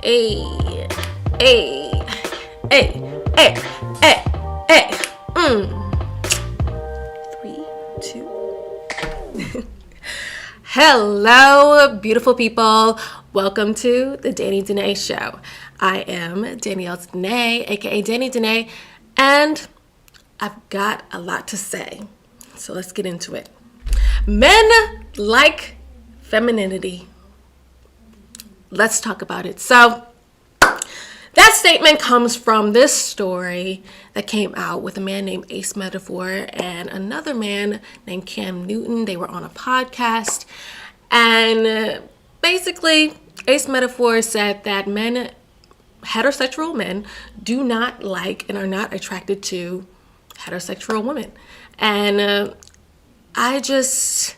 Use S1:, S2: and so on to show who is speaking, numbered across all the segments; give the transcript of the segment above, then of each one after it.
S1: Hey, hey, hey, hey, hey, hey. 3, 2. Hello, beautiful people. Welcome to the Danae Show. I am Danielle Danea, aka Danae, and I've got a lot to say. So let's get into it. Men like femininity. Let's talk about it. So that statement comes from this story that came out with a man named Ace Metaphor and another man named Cam Newton. They were on a podcast, and basically Ace Metaphor said that men, heterosexual men, do not like and are not attracted to heterosexual women. And I just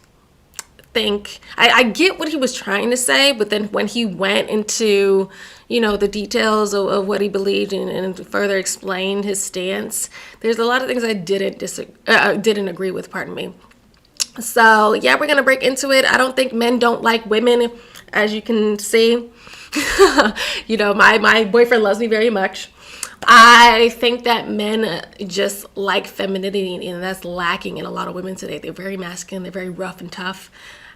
S1: think I get what he was trying to say, but then when he went into, the details of what he believed and further explained his stance, there's a lot of things I didn't agree with, pardon me. So yeah, we're gonna break into it. I don't think men don't like women, as you can see. My boyfriend loves me very much. I think that men just like femininity, and that's lacking in a lot of women today. They're very masculine, they're very rough and tough,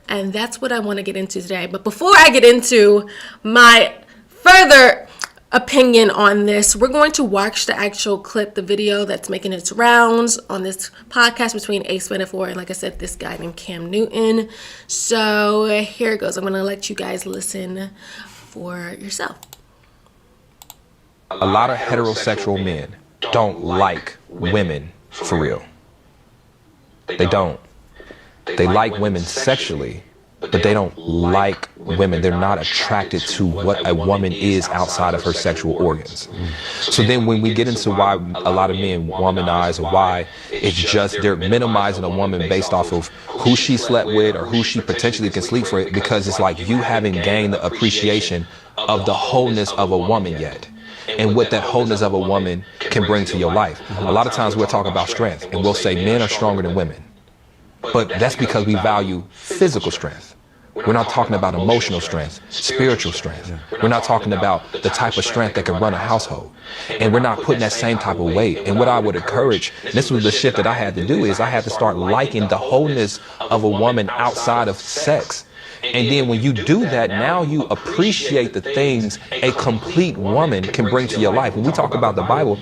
S1: and that's what I want to get into today. But before I get into my further opinion on this, we're going to watch the actual clip, the video that's making its rounds on this podcast between E131 and, like I said, this guy named Cam Newton. So here it goes. I'm going to let you guys listen for yourself.
S2: A lot of heterosexual men don't like women for real. They don't. They like women sexually, but they don't like women. They're not attracted to what a woman is outside of her sexual organs. So then when we get into why a lot of men womanize, or why it's just they're minimizing a woman based off of who she slept with or who she potentially can sleep for, it because it's like you haven't gained the appreciation of the wholeness of a woman yet, and what that wholeness of a woman can bring to your life. A lot of times we'll talk about strength and we'll say men are stronger than women. But that's because we value physical strength. We're not talking about emotional strength, spiritual strength. We're not talking about the type of strength that can run a household. And we're not putting that same type of weight. And what I would encourage, and this was the shift that I had to do, is I had to start liking the wholeness of a woman outside of sex. And then when you do that, now you appreciate the things a complete woman can bring to your life. When we talk about the Bible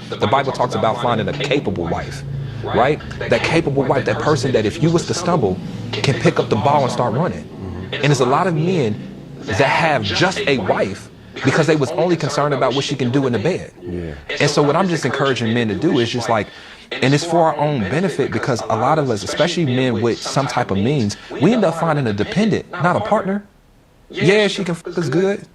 S2: talks about finding a capable wife, right? That capable wife, that person that if you was to stumble, can pick up the ball and start running. And there's a lot of men that have just a wife because they was only concerned about what she can do in the bed. And so what I'm just encouraging men to do is just like, and it's for our own benefit, because a lot of us, especially men with some type of means, we end up finding a dependent, not a partner. Yeah, she can fuck us good,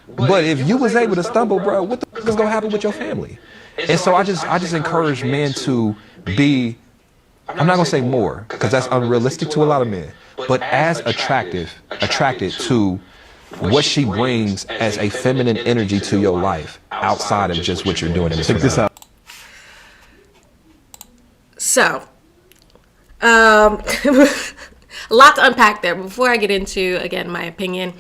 S2: but if you was able to stumble, bro, what the fuck is gonna happen with your family? And so I just encourage men to be, I'm not gonna say more, because that's unrealistic to a lot of men, but as attracted to what she brings as a feminine energy to your life outside of just what you're doing in this.
S1: So, a lot to unpack there. Before I get into, again, my opinion,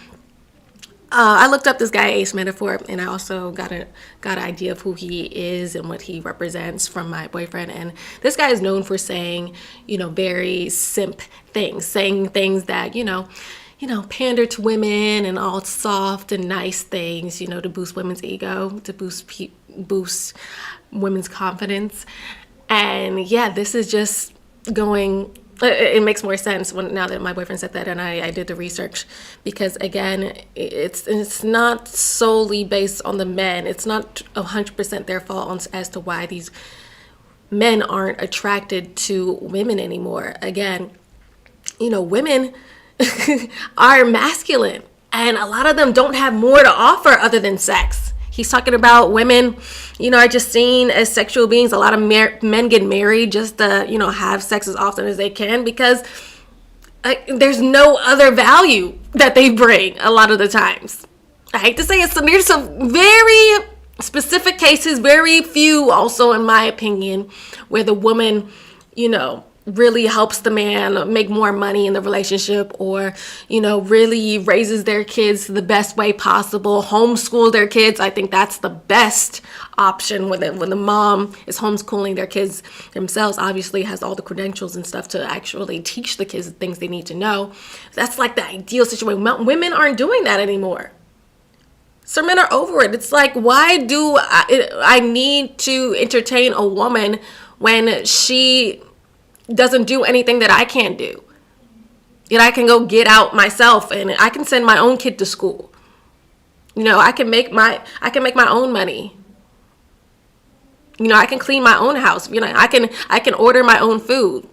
S1: I looked up this guy, Ace Metaphor, and I also got an idea of who he is and what he represents from my boyfriend. And this guy is known for saying, very simp things, saying things that, pander to women and all soft and nice things, to boost women's ego, to boost women's confidence. And yeah, this is just going, it makes more sense now that my boyfriend said that, and I did the research, because again, it's not solely based on the men. It's not 100% their fault as to why these men aren't attracted to women anymore. Again, women are masculine, and a lot of them don't have more to offer other than sex. He's talking about women, are just seen as sexual beings. A lot of men get married just to, have sex as often as they can, because there's no other value that they bring a lot of the times. I hate to say it, there's some very specific cases, very few also, in my opinion, where the woman, really helps the man make more money in the relationship, or really raises their kids the best way possible, homeschool their kids. I think that's the best option when the mom is homeschooling their kids themselves, obviously has all the credentials and stuff to actually teach the kids the things they need to know. That's like the ideal situation. Women aren't doing that anymore. So men are over it. It's like, why do I need to entertain a woman when she doesn't do anything that I can't do? I can go get out myself, and I can send my own kid to school. I can make my own money. I can clean my own house. I can order my own food.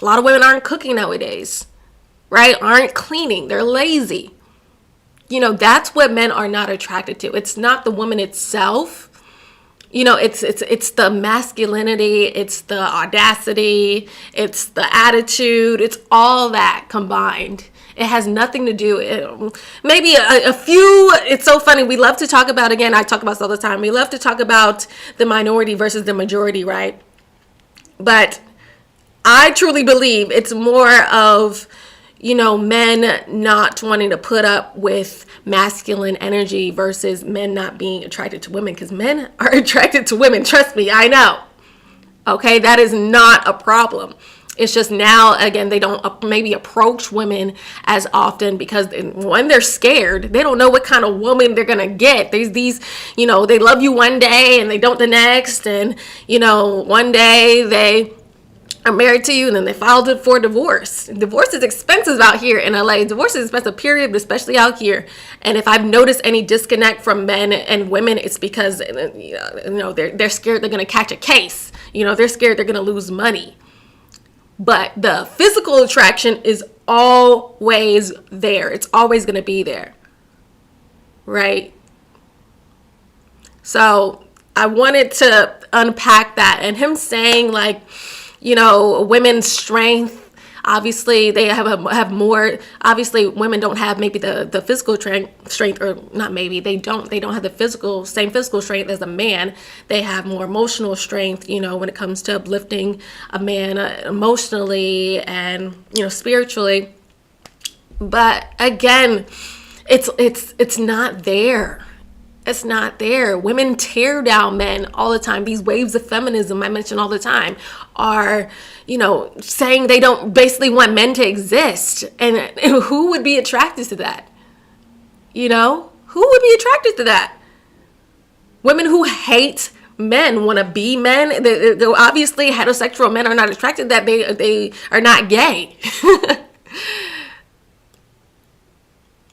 S1: A lot of women aren't cooking nowadays, right? Aren't cleaning. They're lazy. That's what men are not attracted to. It's not the woman itself. It's the masculinity, it's the audacity, it's the attitude, it's all that combined. It has nothing to do, maybe a few, it's so funny, we love to talk about, again, I talk about this all the time, we love to talk about the minority versus the majority, right? But I truly believe it's more of, men not wanting to put up with masculine energy versus men not being attracted to women, because men are attracted to women. Trust me, I know. Okay, that is not a problem. It's just now, again, they don't maybe approach women as often because when they're scared, they don't know what kind of woman they're going to get. There's these, they love you one day and they don't the next. And, one day they are married to you and then they filed for divorce. Divorce is expensive out here in LA. Divorce is expensive, period, but especially out here. And if I've noticed any disconnect from men and women, it's because, they're scared they're going to catch a case. They're scared they're going to lose money. But the physical attraction is always there. It's always going to be there. Right? So I wanted to unpack that. And him saying, like, women's strength, obviously they have more. Obviously women don't have maybe the physical strength, or not maybe, they don't have the same physical strength as a man. They have more emotional strength, when it comes to uplifting a man emotionally and spiritually. But again, it's not there. It's not there. Women tear down men all the time. These waves of feminism I mention all the time are, saying they don't basically want men to exist. And who would be attracted to that? Who would be attracted to that? Women who hate men want to be men. They're obviously, heterosexual men are not attracted to that. They are not gay.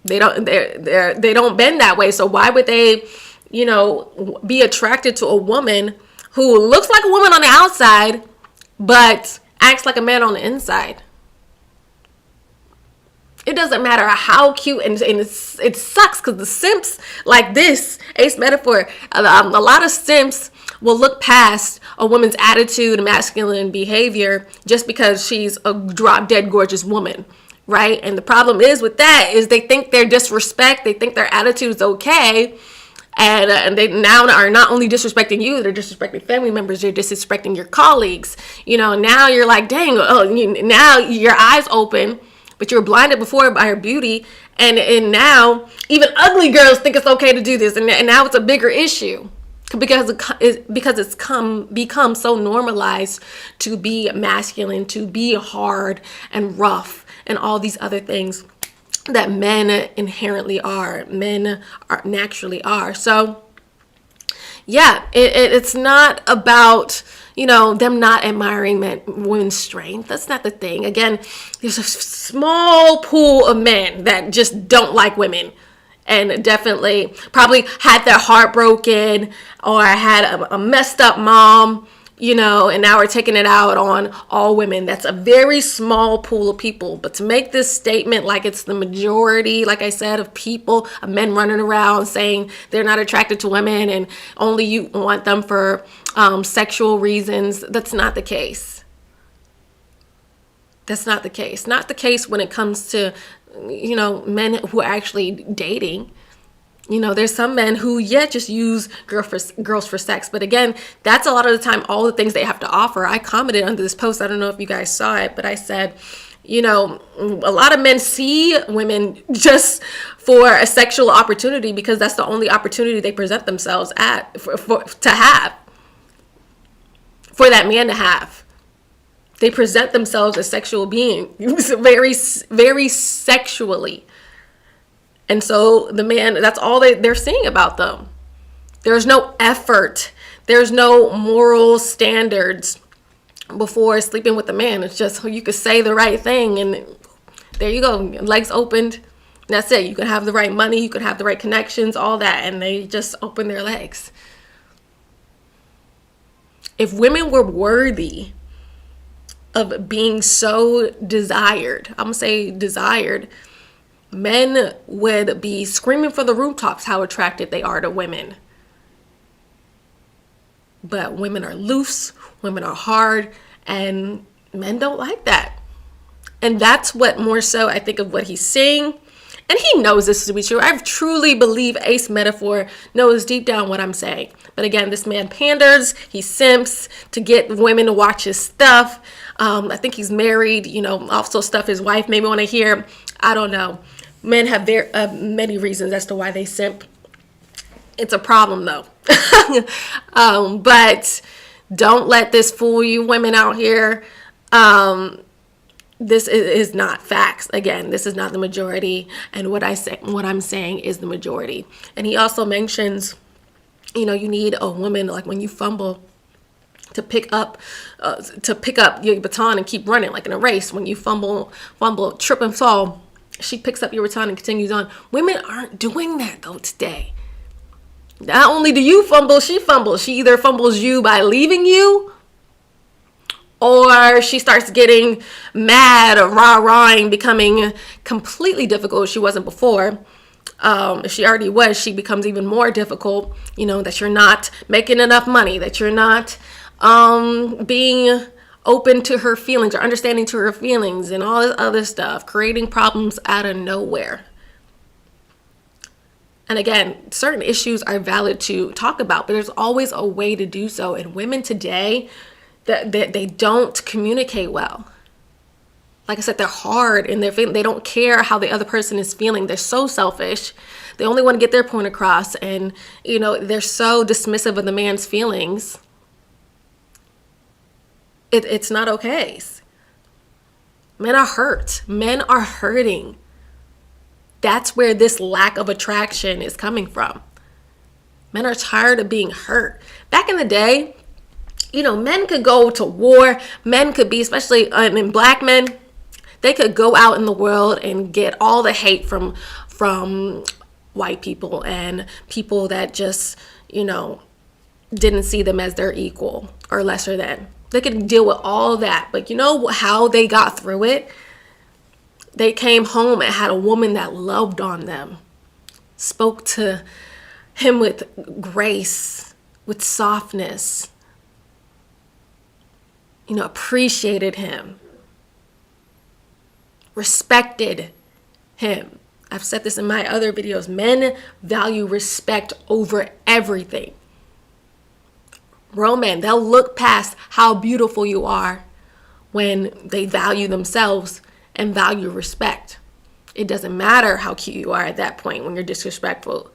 S1: They don't bend that way. So why would they, be attracted to a woman who looks like a woman on the outside, but acts like a man on the inside? It doesn't matter how cute, and it sucks because the simps like this, ace metaphor, a lot of simps will look past a woman's attitude and masculine behavior just because she's a drop dead gorgeous woman. Right? And the problem is with that is they think their disrespect, they think their attitude is okay. And they now are not only disrespecting you, they're disrespecting family members, they're disrespecting your colleagues. Now you're like, dang, now your eyes open, but you were blinded before by her beauty. And now even ugly girls think it's okay to do this. And now it's a bigger issue because it's become so normalized to be masculine, to be hard and rough, and all these other things that men inherently are, naturally are. So yeah, it's not about, them not admiring women's strength. That's not the thing. Again, there's a small pool of men that just don't like women, and definitely probably had their heart broken or had a messed up mom, and now we're taking it out on all women. That's a very small pool of people. But to make this statement like it's the majority, like I said, of people, of men running around saying they're not attracted to women and only you want them for sexual reasons, that's not the case. That's not the case. Not the case when it comes to, men who are actually dating. There's some men who, just use girls for sex. But again, that's a lot of the time all the things they have to offer. I commented under this post. I don't know if you guys saw it, but I said, a lot of men see women just for a sexual opportunity because that's the only opportunity they present themselves at for that man to have. They present themselves as sexual beings, very, very sexually. And so the man, that's all they're seeing about them. There's no effort. There's no moral standards before sleeping with a man. It's just you could say the right thing and there you go. Legs opened. That's it. You could have the right money. You could have the right connections, all that. And they just open their legs. If women were worthy of being so desired, I'm going to say desired, men would be screaming from the rooftops how attracted they are to women. But women are loose, women are hard, and men don't like that. And that's what more so I think of what he's saying And he knows this to be true. I truly believe Ace Metaphor knows deep down what I'm saying. But again, this man panders, he simps to get women to watch his stuff. I think he's married, also stuff his wife maybe want to hear. I don't know. Men have many reasons as to why they simp. It's a problem though. But don't let this fool you women out here. This is not facts. Again, this is not the majority, and what I'm saying is the majority. And he also mentions, you need a woman, like when you fumble, to pick up your baton and keep running, like in a race. When you fumble, trip and fall, she picks up your baton and continues on. Women aren't doing that though today. Not only do you fumble, she fumbles. She either fumbles you by leaving you, or she starts getting mad or rah-rahing, becoming completely difficult. She wasn't before. If she already was, she becomes even more difficult. That you're not making enough money, that you're not being open to her feelings or understanding to her feelings and all this other stuff, creating problems out of nowhere. And again, certain issues are valid to talk about, but there's always a way to do so. And women today, that they don't communicate well. Like I said, they're hard and they don't care how the other person is feeling. They're so selfish. They only want to get their point across, and they're so dismissive of the man's feelings. It's not okay. Men are hurt. Men are hurting. That's where this lack of attraction is coming from. Men are tired of being hurt. Back in the day, men could go to war. Men could be, especially black men, they could go out in the world and get all the hate from white people and people that just, didn't see them as their equal or lesser than. They could deal with all that. But you know how they got through it? They came home and had a woman that loved on them, spoke to him with grace, with softness, appreciated him, respected him. I've said this in my other videos. Men value respect over everything. Real men, they'll look past how beautiful you are when they value themselves and value respect. It doesn't matter how cute you are at that point when you're disrespectful.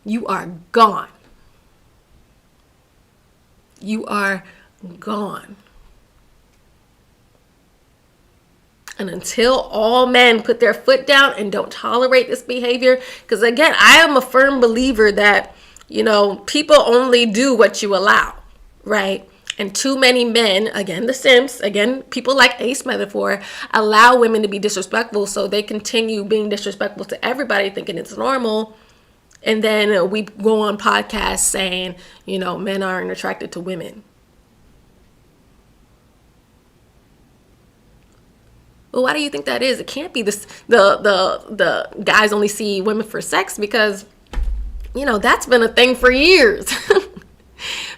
S1: You are gone. You are gone. And until all men put their foot down and don't tolerate this behavior, because again, I am a firm believer that, people only do what you allow, right? And too many men, again, the simps, again, people like Ace Metaphor, allow women to be disrespectful, so they continue being disrespectful to everybody, thinking it's normal. And then we go on podcasts saying, men aren't attracted to women. Well, why do you think that is? It can't be this. The guys only see women for sex, because, that's been a thing for years.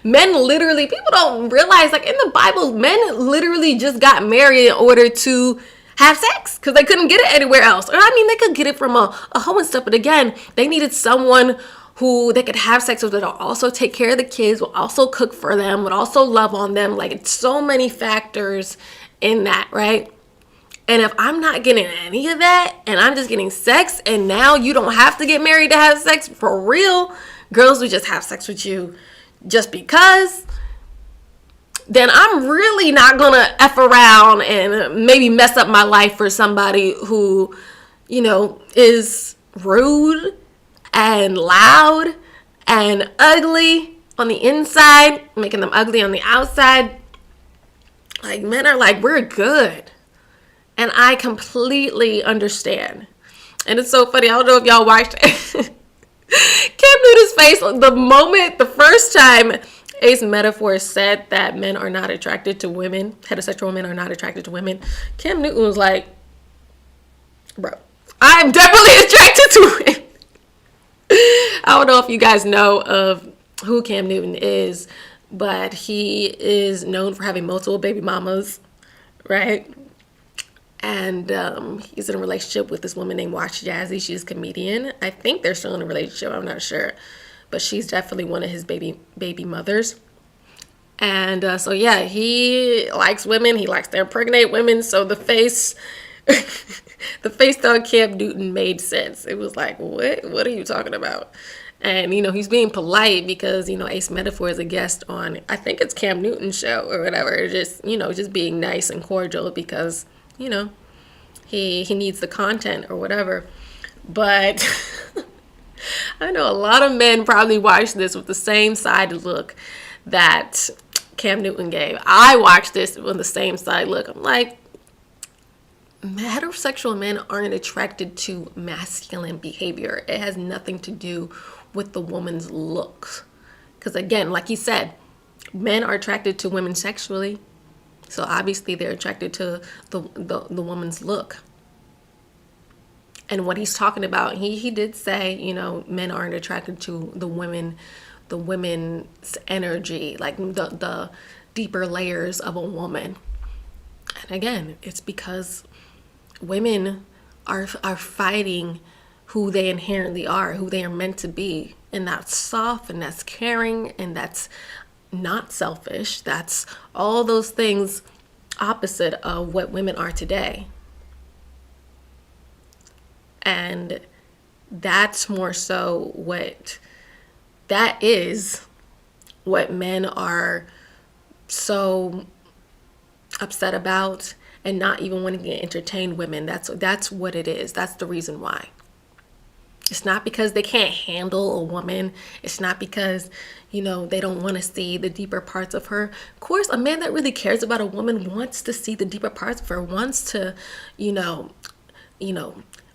S1: Men literally, people don't realize, like in the Bible, men literally just got married in order to have sex because they couldn't get it anywhere else. Or they could get it from a hoe and stuff, but again, they needed someone who they could have sex with, that'll also take care of the kids, will also cook for them, would also love on them. Like, it's so many factors in that, right? And if I'm not getting any of that and I'm just getting sex, and now you don't have to get married to have sex for real, girls would just have sex with you just because, then I'm really not gonna F around and maybe mess up my life for somebody who, is rude and loud and ugly on the inside, making them ugly on the outside. Like, men are like, we're good. And I completely understand. And it's so funny. I don't know if y'all watched it. Cam Newton's face, the first time Ace Metaphor said that men are not attracted to women, heterosexual men are not attracted to women, Cam Newton was like, bro, I'm definitely attracted to women. I don't know if you guys know of who Cam Newton is, but he is known for having multiple baby mamas, right? And he's in a relationship with this woman named Watch Jazzy. She's a comedian. I think they're still in a relationship. I'm not sure. But she's definitely one of his baby mothers. And so, yeah, he likes women. He likes to impregnate women. So the face, the face on Cam Newton made sense. It was like, what are you talking about? And, he's being polite because, Ace Metaphor is a guest on, I think it's Cam Newton's show or whatever. Just, just being nice and cordial because, he needs the content or whatever. But I know a lot of men probably watch this with the same side look that Cam Newton gave. I watched this with the same side look. I'm like, heterosexual men aren't attracted to masculine behavior. It has nothing to do with the woman's looks. Because again, like he said, men are attracted to women sexually. So obviously they're attracted to the woman's look. And what he's talking about, he did say, men aren't attracted to the women's energy, like the deeper layers of a woman. And again, it's because women are fighting who they inherently are, who they are meant to be. And that's soft, and that's caring, and that's not selfish. That's all those things opposite of what women are today. And that's more so that is what men are so upset about, and not even wanting to entertain women. That's what it is. That's the reason why. It's not because they can't handle a woman. It's not because, they don't want to see the deeper parts of her. Of course, a man that really cares about a woman wants to see the deeper parts of her, wants to,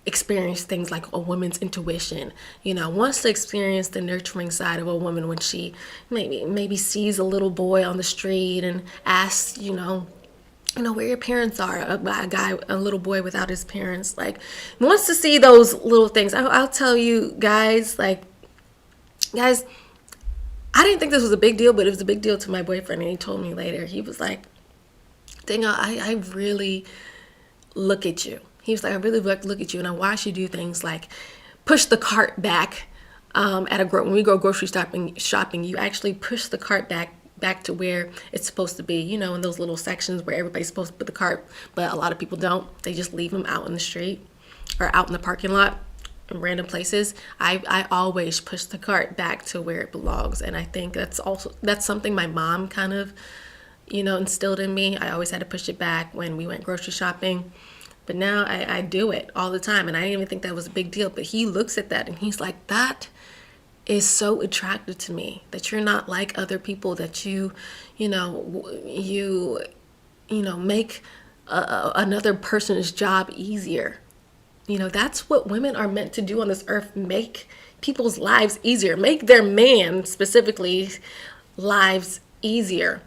S1: experience things like a woman's intuition, wants to experience the nurturing side of a woman when she maybe sees a little boy on the street and asks, where your parents are, a little boy without his parents, like, wants to see those little things. I'll tell you guys, guys, I didn't think this was a big deal, but it was a big deal to my boyfriend. And he told me later, he was like, Danielle, I really look at you. He was like, I really look at you, and I watch you do things like push the cart back when we go grocery shopping, you actually push the cart back to where it's supposed to be, in those little sections where everybody's supposed to put the cart, but a lot of people don't. They just leave them out in the street or out in the parking lot in random places. I always push the cart back to where it belongs, and I think that's something my mom kind of, instilled in me. I always had to push it back when we went grocery shopping. But now I do it all the time, and I didn't even think that was a big deal. But he looks at that and he's like, that is so attractive to me, that you're not like other people, that you make another person's job easier. That's what women are meant to do on this earth, make people's lives easier, make their man specifically lives easier.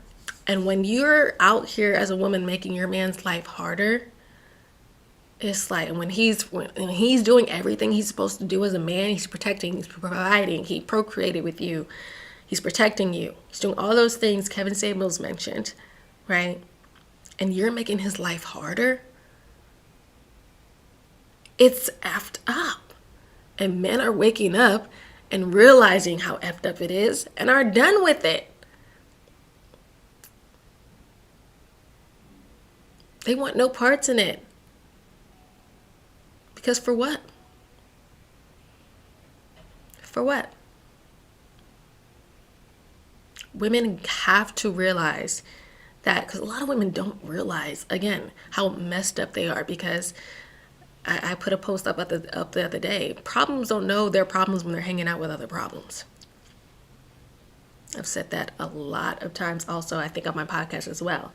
S1: And when you're out here as a woman making your man's life harder, it's like when he's doing everything he's supposed to do as a man, he's protecting, he's providing, he procreated with you, he's protecting you, he's doing all those things Kevin Samuels mentioned, right? And you're making his life harder. It's effed up. And men are waking up and realizing how effed up it is and are done with it. They want no parts in it. Because for what? For what? Women have to realize that, because a lot of women don't realize, again, how messed up they are. Because I put a post up the other day. Problems don't know their problems when they're hanging out with other problems. I've said that a lot of times also, I think on my podcast as well.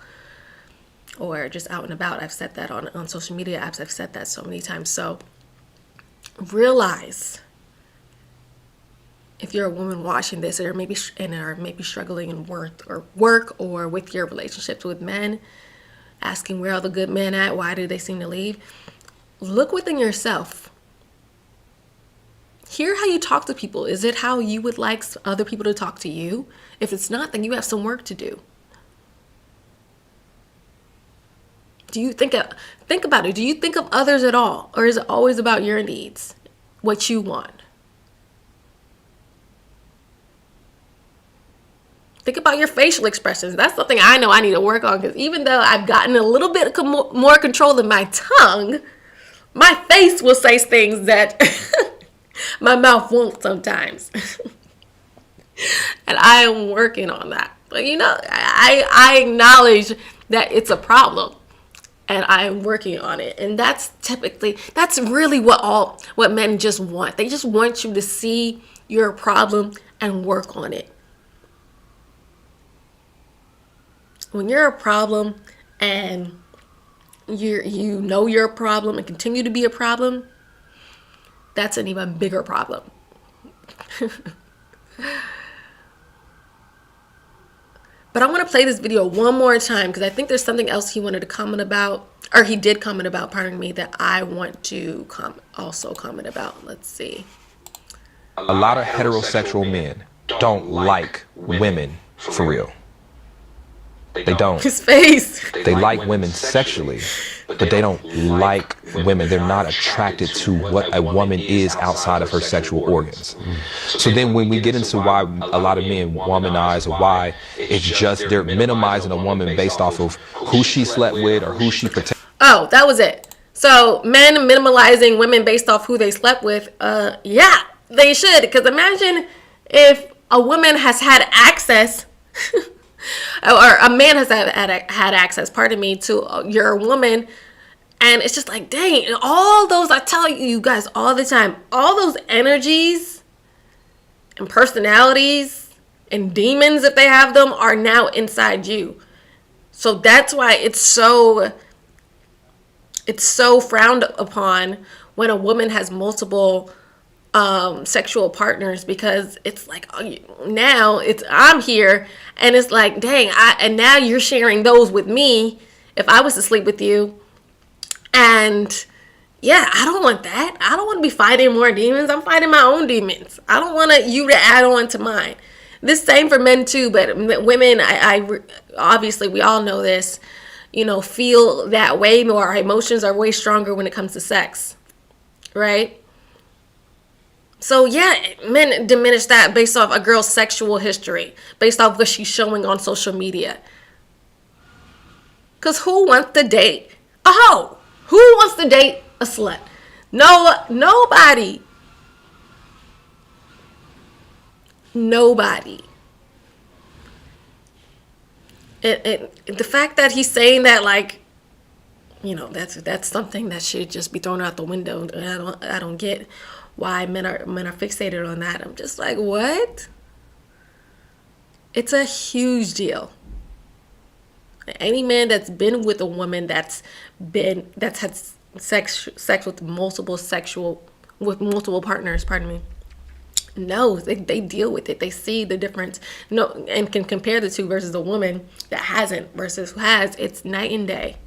S1: Or just out and about. I've said that on social media apps. I've said that so many times. So realize, if you're a woman watching this or maybe struggling in work or with your relationships with men, asking where are the good men at? Why do they seem to leave? Look within yourself. Hear how you talk to people. Is it how you would like other people to talk to you? If it's not, then you have some work to do. Do you think about it? Do you think of others at all? Or is it always about your needs? What you want? Think about your facial expressions. That's something I know I need to work on, because even though I've gotten a little bit more control than my tongue, my face will say things that my mouth won't sometimes. And I am working on that. But I acknowledge that it's a problem, and I am working on it. And that's really what men just want. They just want you to see your problem and work on it. When you're a problem and you know you're a problem and continue to be a problem, that's an even bigger problem. But I want to play this video one more time, because I think there's something else he wanted to comment about, or he did comment about, pardon me, that I want to also comment about. Let's see.
S2: A lot of heterosexual men don't like women for real. They don't.
S1: His face.
S2: They like women sexually, but they don't like women. They're not attracted to what a woman is outside of her sexual organs. So then when we get into why a lot of men womanize, or why it's just they're minimizing a woman based off of who she slept with or who she protected.
S1: Oh, that was it. So men minimalizing women based off who they slept with. Yeah, they should. Because imagine if a woman has had access or a man has had access, pardon me, to your woman, and it's just like, dang, all those, I tell you guys all the time, all those energies and personalities and demons, if they have them, are now inside you. So that's why it's so frowned upon when a woman has multiple sexual partners, because it's like, now I'm here, and it's like, dang, and now you're sharing those with me if I was to sleep with you. And yeah, I don't want that. I don't want to be fighting more demons. I'm fighting my own demons. I don't want you to add on to mine. This same for men too, but women, I obviously, we all know this, feel that way more. Our emotions are way stronger when it comes to sex, right? So yeah, men diminish that based off a girl's sexual history, based off what she's showing on social media. Because who wants to date a hoe? Who wants to date a slut? Nobody. Nobody. The fact that he's saying that, like, that's something that should just be thrown out the window. I don't get why men are fixated on that. I'm just like, what? It's a huge deal. Any man that's been with a woman that's had sex with multiple partners, pardon me, knows they deal with it. They see the difference, and can compare the two versus a woman that hasn't versus who has. It's night and day,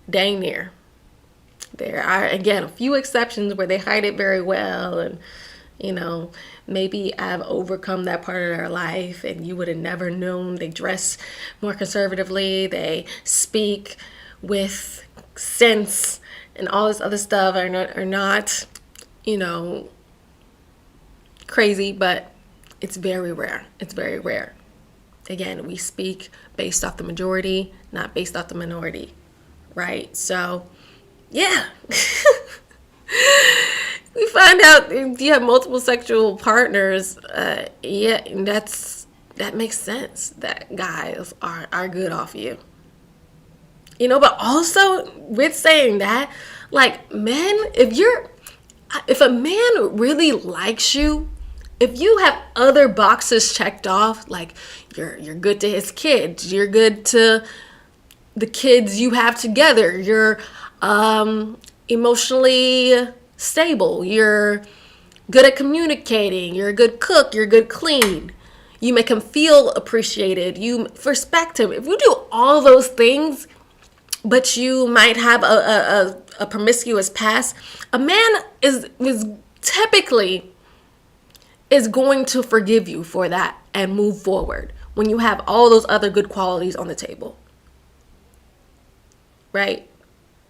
S1: dang near. There are, again, a few exceptions where they hide it very well, and maybe I've overcome that part of their life and you would have never known. They dress more conservatively, they speak with sense, and all this other stuff are not crazy, but it's very rare. It's very rare. Again, we speak based off the majority, not based off the minority, right? So yeah. We find out if you have multiple sexual partners, yeah, that makes sense that guys are good off you. But also with saying that, like, men, if a man really likes you, if you have other boxes checked off, like you're good to his kids, you're good to the kids you have together, you're emotionally stable, you're good at communicating, you're a good cook, you're good clean, you make him feel appreciated, you respect him. If you do all those things, but you might have a promiscuous past, a man is typically is going to forgive you for that and move forward when you have all those other good qualities on the table. right?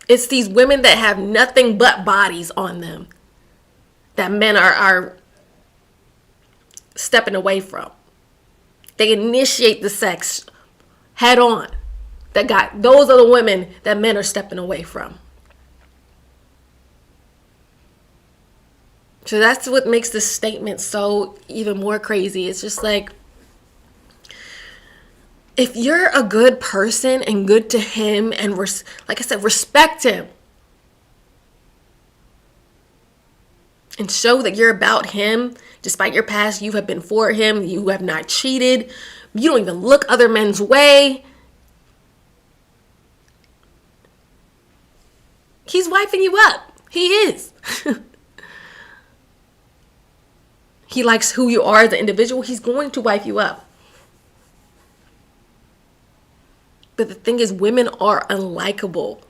S1: It's these women that have nothing but bodies on them that men are stepping away from. They initiate the sex head on. Those are the women that men are stepping away from. So that's what makes this statement so even more crazy. It's just like, if you're a good person and good to him and, like I said, respect him and show that you're about him, despite your past, you have been for him, you have not cheated, you don't even look other men's way, he's wifing you up. He is. He likes who you are as an individual. He's going to wife you up. But the thing is, women are unlikable.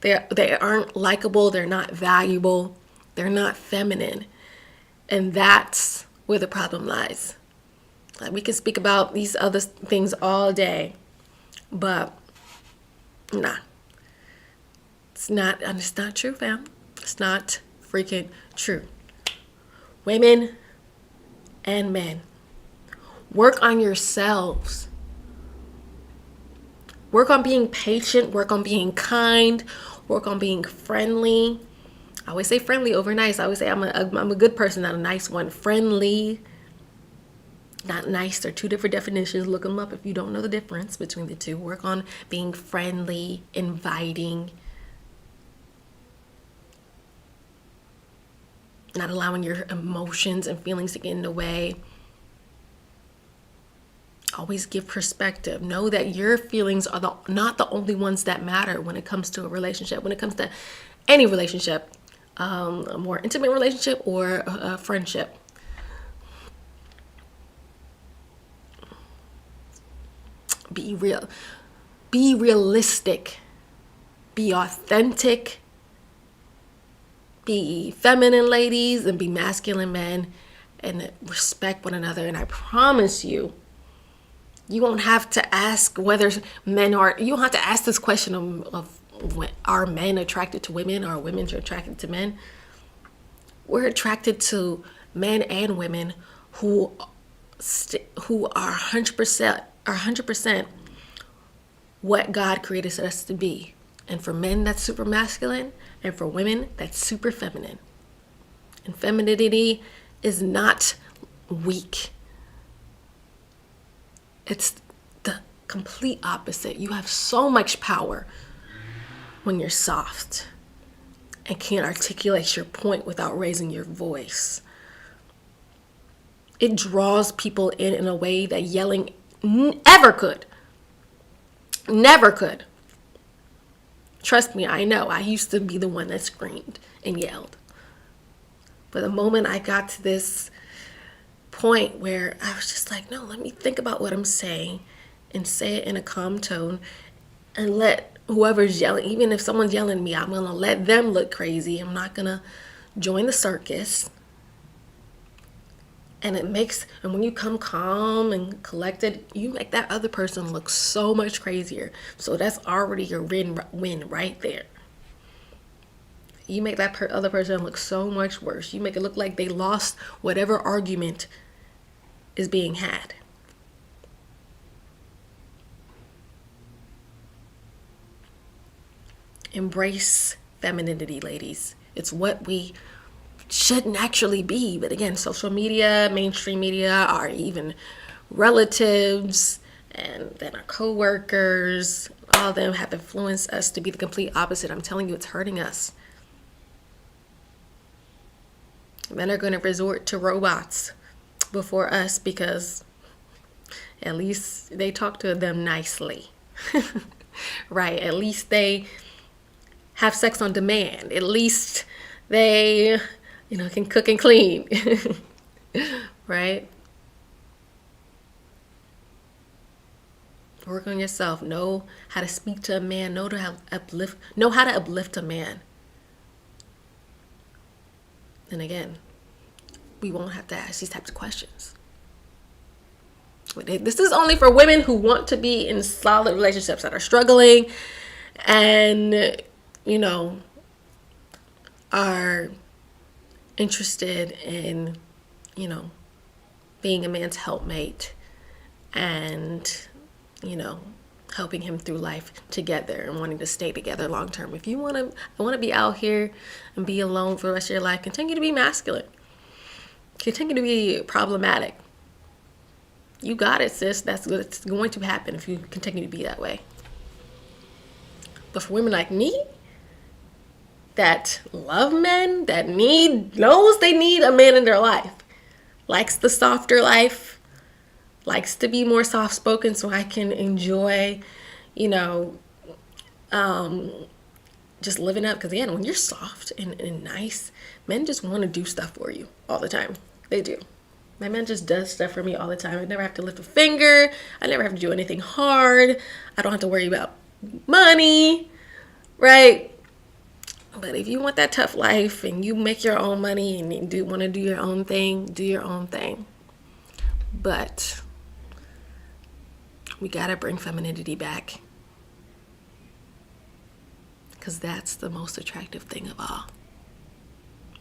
S1: They aren't likable. They're not valuable. They're not feminine. And that's where the problem lies. Like, we can speak about these other things all day, but nah. It's not true, fam. It's not freaking true. Women and men, work on yourselves. Work on being patient, work on being kind, work on being friendly. I always say friendly over nice. I always say I'm a good person, not a nice one. Friendly, not nice. They're two different definitions. Look them up if you don't know the difference between the two. Work on being friendly, inviting, not allowing your emotions and feelings to get in the way. Always give perspective. Know that your feelings are not the only ones that matter when it comes to a relationship, when it comes to any relationship, a more intimate relationship or a friendship. Be real. Be realistic. Be authentic. Be feminine, ladies, and be masculine, men, and respect one another. And I promise you, you won't have to ask whether men are, you don't have to ask this question of are men attracted to women or are women attracted to men? We're attracted to men and women who are 100% what God created us to be. And for men, that's super masculine, and for women, that's super feminine. And femininity is not weak. It's the complete opposite. You have so much power when you're soft and can't articulate your point without raising your voice. It draws people in a way that yelling never could. Never could. Trust me, I know. I used to be the one that screamed and yelled. But the moment I got to this point where I was just like, no, let me think about what I'm saying and say it in a calm tone and let whoever's yelling, even if someone's yelling at me, I'm going to let them look crazy. I'm not going to join the circus. And when you come calm and collected, you make that other person look so much crazier. So that's already your win right there. You make that other person look so much worse. You make it look like they lost whatever argument is being had. Embrace femininity, ladies. It's what we should naturally be. But again, social media, mainstream media, our even relatives, and then our co-workers, all of them have influenced us to be the complete opposite. I'm telling you, it's hurting us. Men are going to resort to robots before us because at least they talk to them nicely. Right? At least they have sex on demand. At least they, can cook and clean. Right? Work on yourself. Know how to speak to a man. Know how to uplift a man. And again, we won't have to ask these types of questions. This is only for women who want to be in solid relationships, that are struggling and, you know, are interested in, you know, being a man's helpmate and, you know, helping him through life together and wanting to stay together long term. If you want to be out here and be alone for the rest of your life, continue to be masculine. Continue to be problematic. You got it, sis. That's what's going to happen if you continue to be that way. But for women like me that love men, that knows they need a man in their life, likes the softer life, likes to be more soft spoken so I can enjoy, you know, just living up. Because again, when you're soft and nice, men just want to do stuff for you all the time. They do. My man just does stuff for me all the time. I never have to lift a finger. I never have to do anything hard. I don't have to worry about money, right? But if you want that tough life and you make your own money and you want to do your own thing, do your own thing. But we got to bring femininity back. Because that's the most attractive thing of all.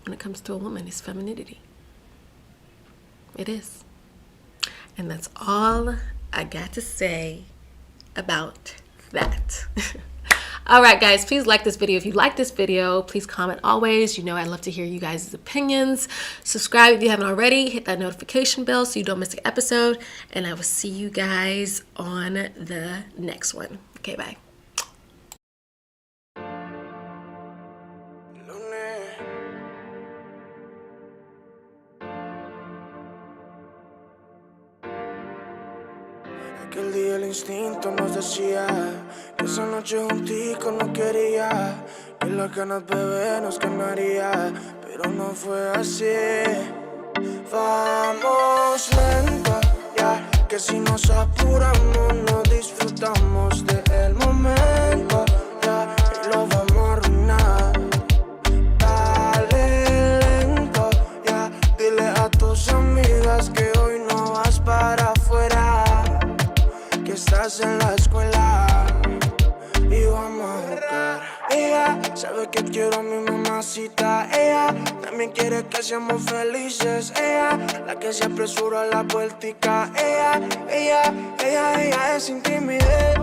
S1: When it comes to a woman, is femininity. It is. And that's all I got to say about that. All right, guys, please like this video. If you like this video, please comment always. You know, I'd love to hear you guys' opinions. Subscribe if you haven't already. Hit that notification bell so you don't miss an episode. And I will see you guys on the next one. Okay, bye.
S3: Aquel día el instinto nos decía que esa noche juntico no quería, que las ganas bebé nos ganaría, pero no fue así. Vamos lento, ya, que si nos apuramos no disfrutamos del momento, ya, y lo vamos a arruinar. Dale lento, ya, dile a tus amigas que hoy no vas para afuera, que estás en la escuela y vamos a jugar. Ella sabe que quiero a mi mamacita. Ella también quiere que seamos felices. Ella, la que se apresura a la vueltica. Ella es sin timidez.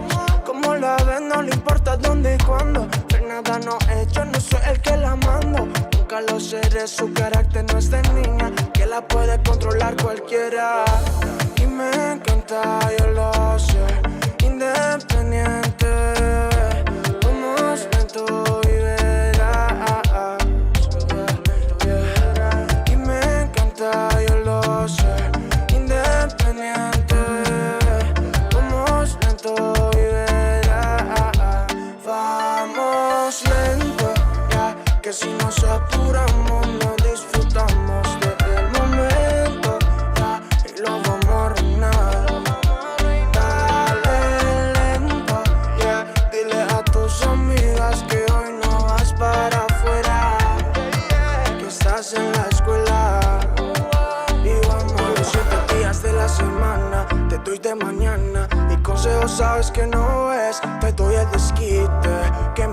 S3: Como la ves no le importa dónde y cuándo. Pero nada no es, yo no soy el que la mando. Nunca lo seré, su carácter no es de niña, que la puede controlar cualquiera. Y me encanta, yo lo sé, independiente, vamos lento y verás, y me encanta, yo lo sé, independiente, vamos lento y verás, vamos lento, ya, que si nos apuramos no disfrutamos del momento, ya, y lo vamos a arruinar. Dale lento, yeah, dile a tus amigas que hoy no vas para afuera, que estás en la escuela y vamos a los 7 días de la semana. Te doy de mañana y consejos sabes que no es, te doy el desquite que